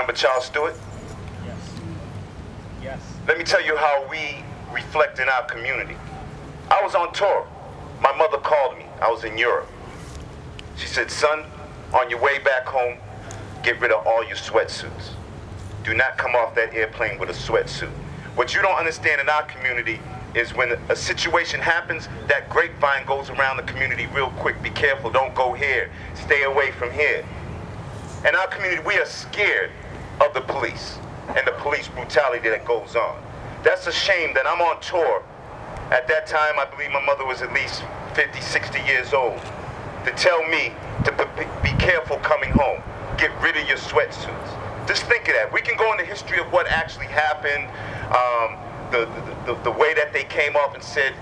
Remember Charles Stewart? Yes. Yes. Let me tell you how we reflect in our community. I was on tour. My mother called me. I was in Europe. She said, son, on your way back home, get rid of all your sweatsuits. Do not come off that airplane with a sweatsuit. What you don't understand in our community is when a situation happens, that grapevine goes around the community real quick. Be careful, don't go here. Stay away from here. In our community, we are scared of the police and the police brutality that goes on. That's a shame that I'm on tour. At that time, I believe my mother was at least 50, 60 years old, to tell me to be careful coming home. Get rid of your sweatsuits. Just think of that. We can go into history of what actually happened, the way that they came off and said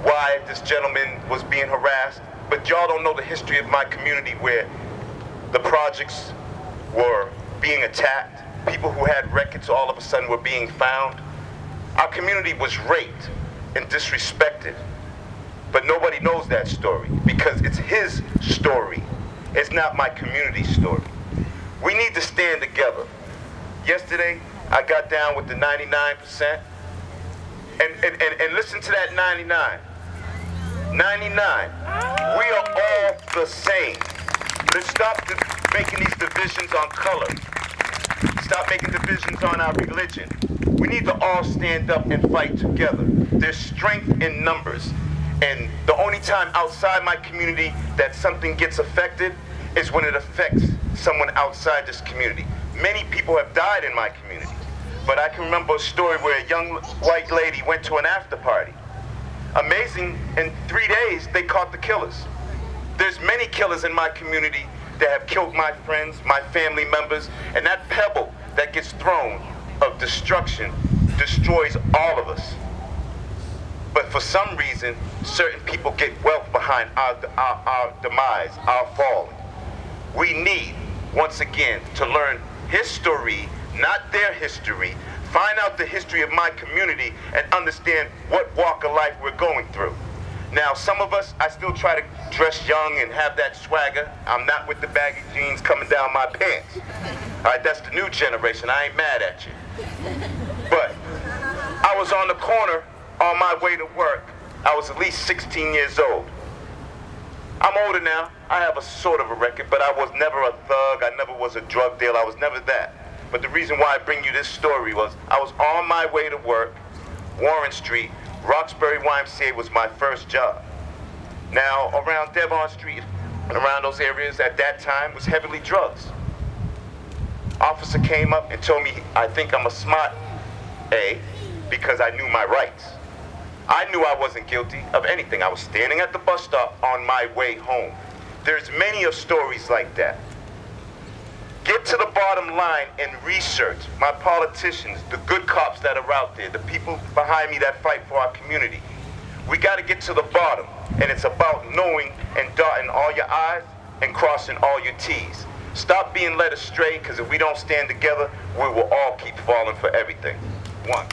why this gentleman was being harassed, but y'all don't know the history of my community where the projects were being attacked. People who had records all of a sudden were being found. Our community was raped and disrespected, but nobody knows that story because it's his story. It's not my community's story. We need to stand together. Yesterday, I got down with the 99%, and listen to that 99. 99. We are all the same. Let's stop making these divisions on color. Stop making divisions on our religion. We need to all stand up and fight together. There's strength in numbers. And the only time outside my community that something gets affected is when it affects someone outside this community. Many people have died in my community. But I can remember a story where a young white lady went to an after party. Amazing, in 3 days, they caught the killers. There's many killers in my community that have killed my friends, my family members, and that pebble that gets thrown of destruction destroys all of us. But for some reason, certain people get wealth behind our demise, our fall. We need, once again, to learn history, not their history, find out the history of my community and understand what walk of life we're going through. Now, some of us, I still try to dress young and have that swagger. I'm not with the baggy jeans coming down my pants. All right, that's the new generation. I ain't mad at you. But I was on the corner on my way to work. I was at least 16 years old. I'm older now. I have a sort of a record, but I was never a thug. I never was a drug dealer. I was never that. But the reason why I bring you this story was I was on my way to work, Warren Street. Roxbury YMCA was my first job. Now, around Devon Street and around those areas at that time was heavily drugs. Officer came up and told me, I think I'm a smart A because I knew my rights. I knew I wasn't guilty of anything. I was standing at the bus stop on my way home. There's many of stories like that. Get to the bottom line and research my politicians, the good cops that are out there, the people behind me that fight for our community. We got to get to the bottom, and it's about knowing and dotting all your I's and crossing all your T's. Stop being led astray, because if we don't stand together, we will all keep falling for everything. One.